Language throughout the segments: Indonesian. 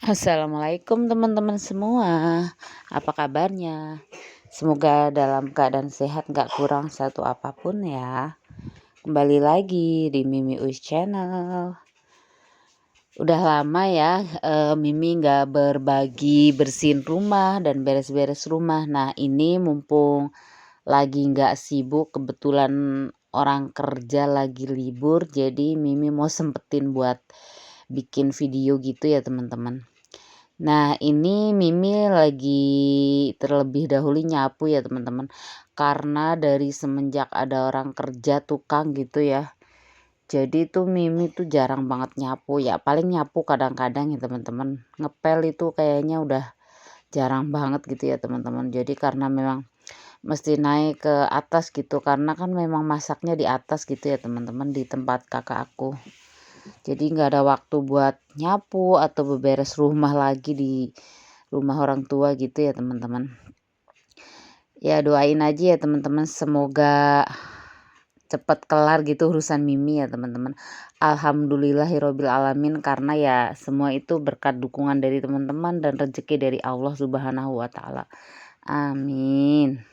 Assalamualaikum teman-teman semua. Apa kabarnya? Semoga dalam keadaan sehat, gak kurang satu apapun ya. Kembali lagi di Mimi Uis Channel. Udah lama ya Mimi gak berbagi bersihin rumah dan beres-beres rumah. Nah ini mumpung lagi gak sibuk, kebetulan orang kerja lagi libur, jadi Mimi mau sempetin buat bikin video gitu ya teman-teman. Nah ini Mimi lagi terlebih dahulu nyapu ya teman-teman, karena dari semenjak ada orang kerja tukang gitu ya, jadi tuh Mimi tuh jarang banget nyapu ya, paling nyapu kadang-kadang ya teman-teman. Ngepel itu kayaknya udah jarang banget gitu ya teman-teman. Jadi karena memang mesti naik ke atas gitu, karena kan memang masaknya di atas gitu ya teman-teman, di tempat kakak aku. Jadi nggak ada waktu buat nyapu atau beberes rumah lagi di rumah orang tua gitu ya teman-teman. Ya doain aja ya teman-teman, semoga cepet kelar gitu urusan Mimi ya teman-teman. Alhamdulillahirobbil alamin, karena ya semua itu berkat dukungan dari teman-teman dan rezeki dari Allah Subhanahu wa taala. Amin.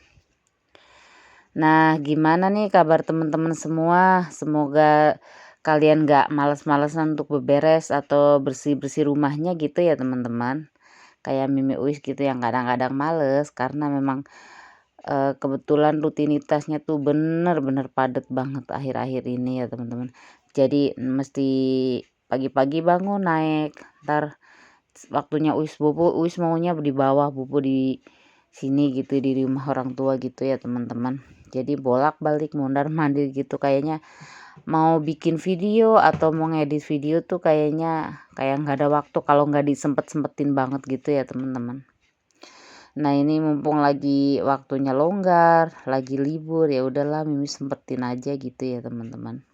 Nah gimana nih kabar teman-teman semua? Semoga kalian gak males-malesan untuk beberes atau bersih-bersih rumahnya gitu ya teman-teman. Kayak Mimi Uis gitu yang kadang-kadang males, karena memang kebetulan rutinitasnya tuh bener-bener padat banget akhir-akhir ini ya teman-teman. Jadi mesti pagi-pagi bangun naik, ntar waktunya Uis bobo, Uis maunya di bawah, bobo di sini gitu, di rumah orang tua gitu ya teman-teman. Jadi bolak-balik mondar-mandir gitu, kayaknya mau bikin video atau mau ngedit video tuh kayaknya kayak nggak ada waktu kalau nggak disempet-sempetin banget gitu ya teman-teman. Nah ini mumpung lagi waktunya longgar, lagi libur, ya udahlah Mimi sempetin aja gitu ya teman-teman.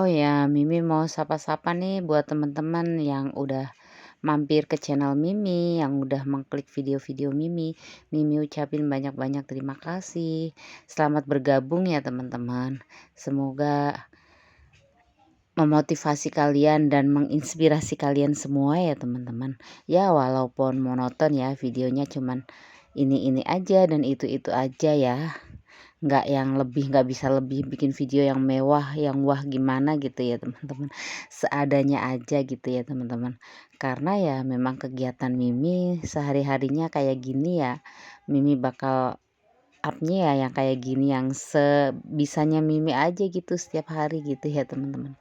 Oh ya, Mimi mau sapa-sapa nih buat teman-teman yang udah mampir ke channel Mimi, yang udah mengklik video-video Mimi. Mimi ucapin banyak-banyak terima kasih. Selamat bergabung ya teman-teman. Semoga memotivasi kalian dan menginspirasi kalian semua ya teman-teman. Ya walaupun monoton ya videonya, cuman ini aja dan itu aja ya. Nggak yang lebih, nggak bisa lebih bikin video yang mewah, yang wah gimana gitu ya teman-teman. Seadanya aja gitu ya teman-teman. Karena ya memang kegiatan Mimi sehari-harinya kayak gini ya. Mimi bakal upnya ya yang kayak gini, yang sebisanya Mimi aja gitu setiap hari gitu ya teman-teman.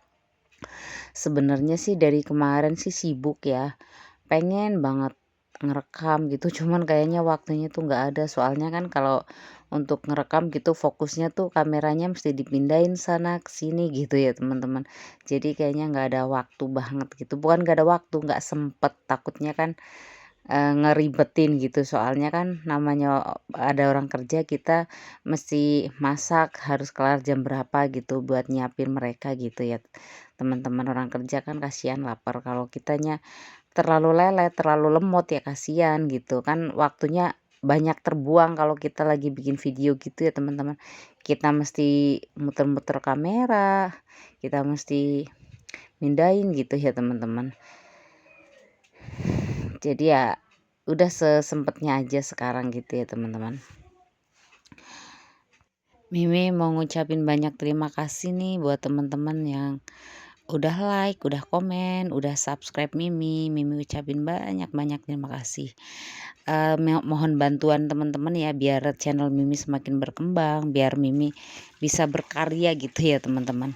Sebenarnya sih dari kemarin sih sibuk ya, pengen banget ngerekam gitu, cuman kayaknya waktunya tuh nggak ada. Soalnya kan kalau untuk ngerekam gitu fokusnya tuh kameranya mesti dipindahin sana ke sini gitu ya teman-teman. Jadi kayaknya nggak ada waktu banget gitu, bukan nggak ada waktu, nggak sempet, takutnya kan ngeribetin gitu. Soalnya kan namanya ada orang kerja, kita mesti masak, harus kelar jam berapa gitu buat nyiapin mereka gitu ya teman-teman. Orang kerja kan kasihan lapar, kalau kitanya terlalu lelet, terlalu lemot ya kasihan gitu kan, waktunya banyak terbuang kalau kita lagi bikin video gitu ya teman-teman. Kita mesti muter-muter kamera, kita mesti mindahin gitu ya teman-teman. Jadi ya udah sesempetnya aja sekarang gitu ya teman-teman. Mimi mau ngucapin banyak terima kasih nih buat teman-teman yang udah like, udah komen, udah subscribe Mimi. Mimi ucapin banyak-banyak terima kasih. Mohon bantuan teman-teman ya, biar channel Mimi semakin berkembang, biar Mimi bisa berkarya gitu ya teman-teman.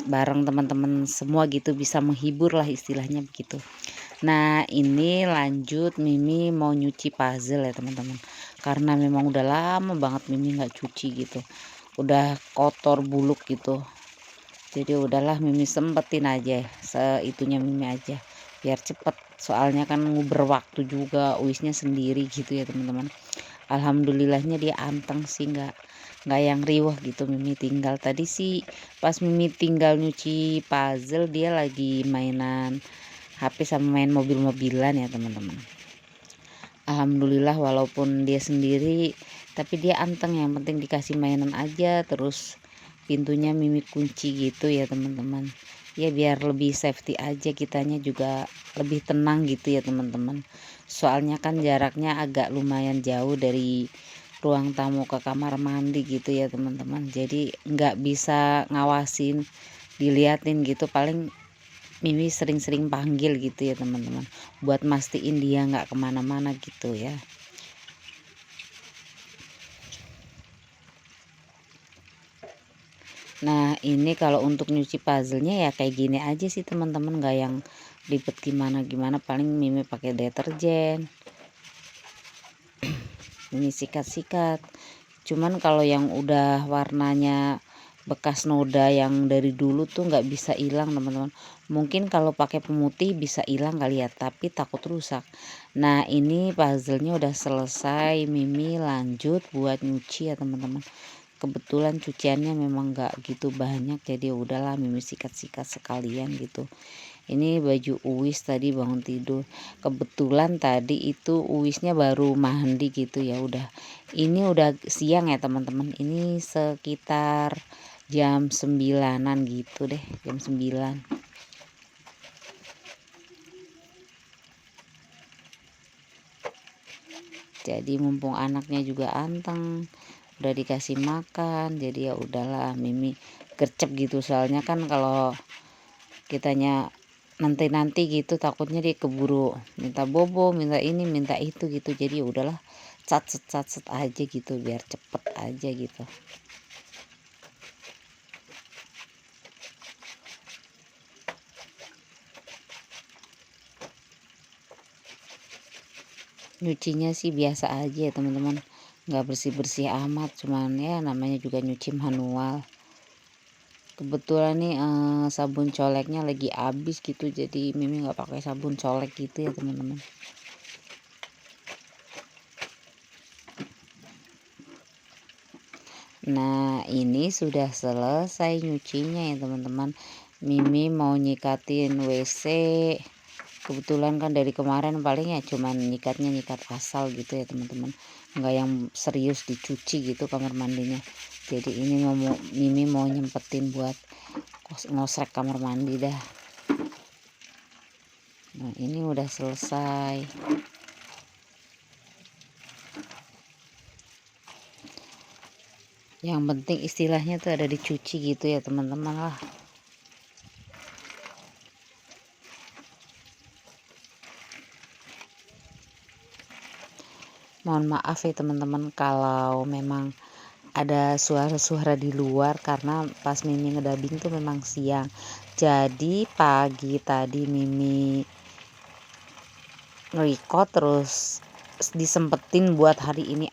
Bareng teman-teman semua gitu, bisa menghibur lah istilahnya begitu. Nah ini lanjut Mimi mau nyuci puzzle ya teman-teman, karena memang udah lama banget Mimi nggak cuci gitu, udah kotor buluk gitu. Jadi udahlah Mimi sempetin aja seitunya Mimi aja biar cepet, soalnya kan nguber waktu juga, Uisnya sendiri gitu ya teman-teman. Alhamdulillahnya dia anteng sih, nggak yang riwah gitu. Mimi tinggal tadi sih, pas Mimi tinggal nyuci puzzle, dia lagi mainan HP sama main mobil-mobilan ya teman-teman. Alhamdulillah walaupun dia sendiri tapi dia anteng, yang penting dikasih mainan aja. Terus pintunya Mimi kunci gitu ya teman-teman. ya biar lebih safety aja, kitanya juga lebih tenang gitu ya teman-teman. Soalnya kan jaraknya agak lumayan jauh dari ruang tamu ke kamar mandi gitu ya teman-teman, jadi nggak bisa ngawasin, diliatin gitu. Paling Mimi sering-sering panggil gitu ya teman-teman, buat mastiin dia nggak kemana-mana gitu ya. Nah ini kalau untuk nyuci puzzle-nya ya kayak gini aja sih teman-teman, nggak yang ribet gimana-gimana. Paling Mimi pakai deterjen, Mimi sikat-sikat. Cuman kalau yang udah warnanya bekas noda yang dari dulu tuh nggak bisa hilang teman-teman. Mungkin kalau pakai pemutih bisa hilang kali ya, tapi takut rusak. Nah ini puzzle-nya udah selesai, Mimi lanjut buat nyuci ya teman-teman. Kebetulan cuciannya memang nggak gitu banyak, jadi udahlah Mimi sikat-sikat sekalian gitu. Ini baju Uwis tadi bangun tidur, kebetulan tadi itu Uwisnya baru mandi gitu ya. Udah, ini udah siang ya teman-teman, ini sekitar jam 9-an gitu deh, jam 9. Jadi mumpung anaknya juga anteng, udah dikasih makan, jadi ya udahlah Mimi gercep gitu. Soalnya kan kalau kitanya nanti gitu takutnya dia keburu minta bobo, minta ini minta itu gitu. Jadi ya udahlah, cat aja gitu biar cepet aja gitu. Nyucinya sih biasa aja ya teman-teman, nggak bersih-bersih amat, cuman ya namanya juga nyuci manual. Kebetulan nih sabun coleknya lagi habis gitu, jadi Mimi nggak pakai sabun colek gitu ya teman-teman. Nah ini sudah selesai nyucinya ya teman-teman. Mimi mau nyikatin WC. Kebetulan kan dari kemarin paling ya cuman nyikat asal gitu ya teman-teman, nggak yang serius dicuci gitu kamar mandinya. Jadi ini Mimi mau nyempetin buat ngosrek kamar mandi dah. Nah ini udah selesai. Yang penting istilahnya tuh ada dicuci gitu ya teman-teman lah. Mohon maaf ya teman-teman kalau memang ada suara-suara di luar, karena pas Mimi ngedabing tuh memang siang. Jadi pagi tadi Mimi nge-record, terus disempetin buat hari ini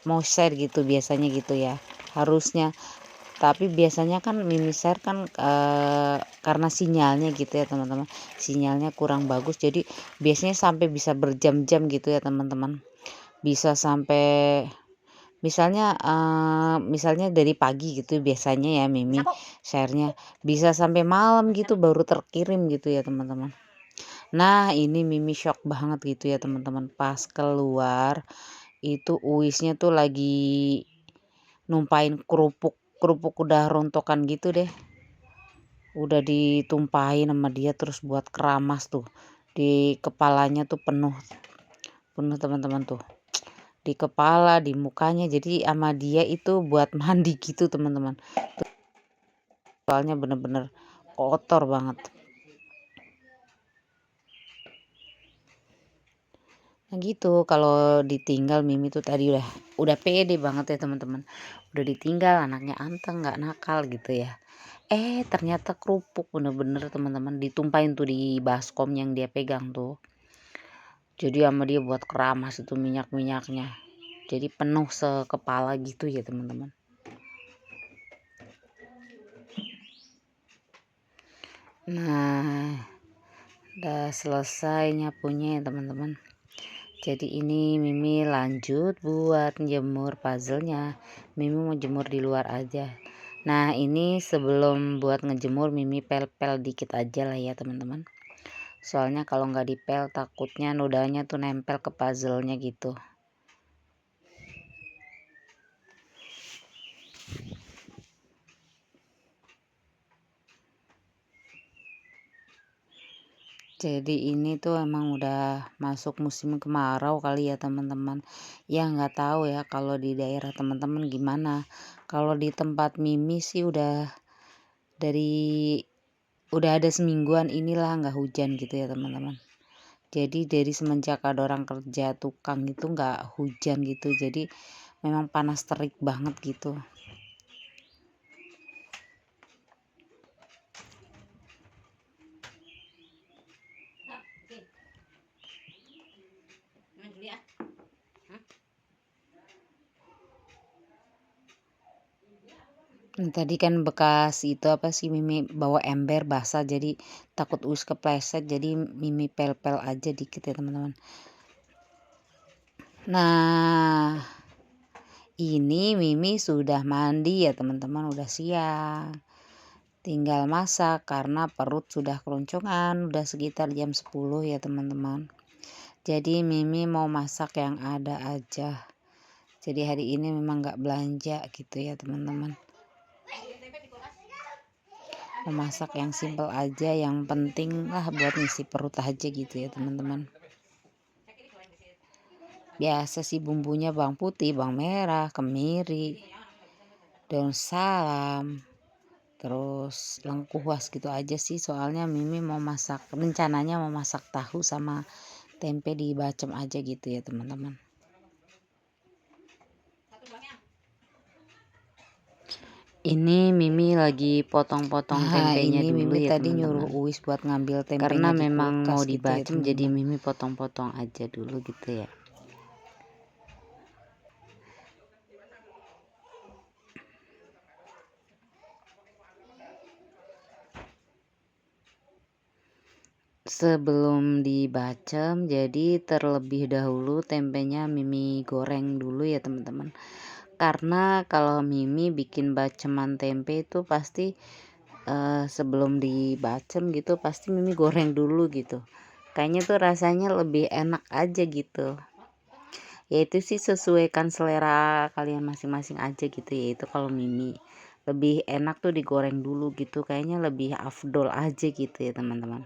mau share gitu biasanya gitu ya harusnya. Tapi biasanya kan Mimi share kan karena sinyalnya gitu ya teman-teman, sinyalnya kurang bagus, jadi biasanya sampai bisa berjam-jam gitu ya teman-teman. Bisa sampai misalnya dari pagi gitu biasanya ya Mimi sharenya, bisa sampai malam gitu baru terkirim gitu ya teman-teman. Nah ini Mimi shock banget gitu ya teman-teman, pas keluar itu Uwisnya tuh lagi numpain kerupuk udah rontokan gitu deh, udah ditumpahin sama dia, terus buat keramas tuh di kepalanya tuh penuh teman-teman tuh, di kepala, di mukanya. Jadi sama dia itu buat mandi gitu teman-teman, soalnya bener-bener kotor banget. Nah gitu, kalau ditinggal Mimi tuh tadi udah pede banget ya teman-teman, udah ditinggal anaknya anteng nggak nakal gitu ya. Ternyata kerupuk bener-bener teman-teman ditumpahin tuh di baskom yang dia pegang tuh. Jadi sama dia buat keramas itu minyak-minyaknya, jadi penuh sekepala gitu ya teman-teman. Nah udah selesai nyapunya ya teman-teman. Jadi ini Mimi lanjut buat jemur puzzle-nya. Mimi mau jemur di luar aja. Nah ini sebelum buat ngejemur Mimi pel-pel dikit aja lah ya teman-teman. Soalnya kalau nggak dipel takutnya nodanya tuh nempel ke puzzle-nya gitu. Jadi ini tuh emang udah masuk musim kemarau kali ya teman-teman. Ya nggak tahu ya kalau di daerah teman-teman gimana. Kalau di tempat Mimi sih dari udah ada semingguan inilah nggak hujan gitu ya teman-teman. Jadi dari semenjak ada orang kerja tukang itu nggak hujan gitu. Jadi memang panas terik banget gitu. Tadi kan bekas itu apa sih Mimi bawa ember basah jadi takut us kepleset jadi Mimi pel-pel aja dikit ya teman-teman. Nah, ini Mimi sudah mandi ya teman-teman, udah siang. Tinggal masak karena perut sudah keroncongan, udah sekitar jam 10 ya teman-teman. Jadi Mimi mau masak yang ada aja. Jadi hari ini memang nggak belanja gitu ya teman-teman. Mau masak yang simple aja, yang penting lah buat ngisi perut aja gitu ya teman-teman. Biasa sih bumbunya bawang putih, bawang merah, kemiri, daun salam, terus lengkuas gitu aja sih. Soalnya Mimi mau masak, rencananya mau masak tahu sama tempe dibacem aja gitu ya teman-teman. Ini Mimi lagi potong-potong tempenya ini dulu Mimi ya tadi nyuruh teman-teman. Uwis buat ngambil tempenya Karena di memang kulkas mau gitu ya dibacem jadi teman-teman. Mimi potong-potong aja dulu gitu ya. Sebelum dibacem jadi terlebih dahulu tempenya Mimi goreng dulu ya teman-teman. Karena kalau Mimi bikin baceman tempe itu pasti sebelum dibacem gitu pasti Mimi goreng dulu gitu. Kayaknya tuh rasanya lebih enak aja gitu. Ya itu sih sesuaikan selera kalian masing-masing aja gitu ya. Itu kalau Mimi lebih enak tuh digoreng dulu gitu. Kayaknya lebih afdol aja gitu ya teman-teman.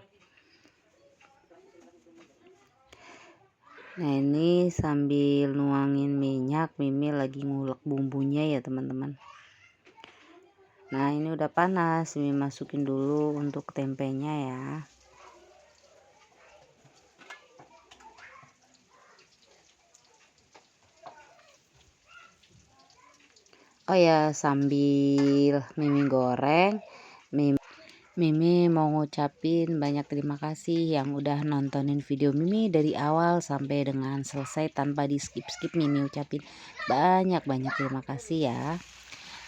Nah ini sambil nuangin minyak Mimi lagi ngulek bumbunya ya teman-teman. Nah ini udah panas, Mimi masukin dulu untuk tempenya ya. Oh ya sambil Mimi goreng Mimi mau ngucapin banyak terima kasih yang udah nontonin video Mimi dari awal sampai dengan selesai tanpa di skip-skip. Mimi ucapin banyak-banyak terima kasih ya.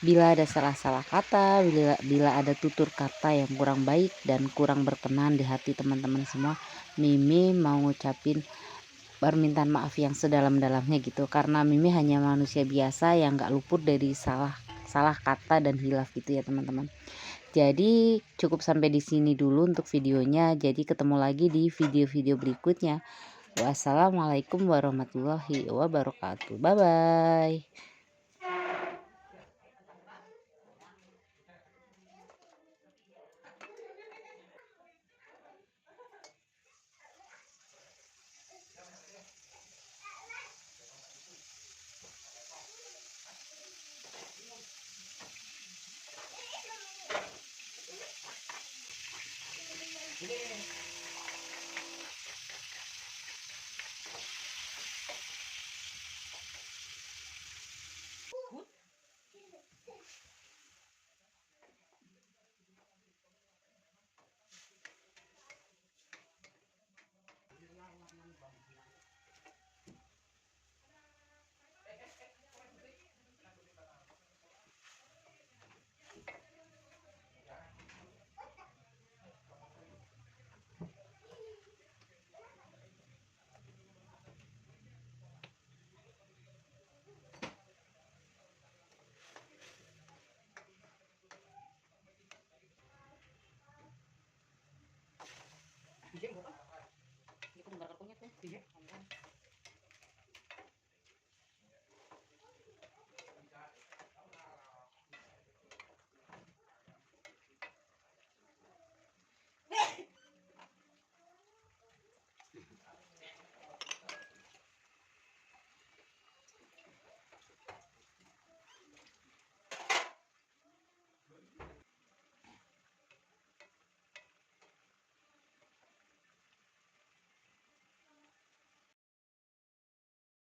Bila ada salah-salah kata, bila ada tutur kata yang kurang baik dan kurang berkenan di hati teman-teman semua, Mimi mau ngucapin permintaan maaf yang sedalam-dalamnya gitu. Karena Mimi hanya manusia biasa yang gak luput dari salah kata dan hilaf gitu ya teman-teman. Jadi cukup sampai di sini dulu untuk videonya. Jadi ketemu lagi di video-video berikutnya. Wassalamualaikum warahmatullahi wabarakatuh. Bye bye.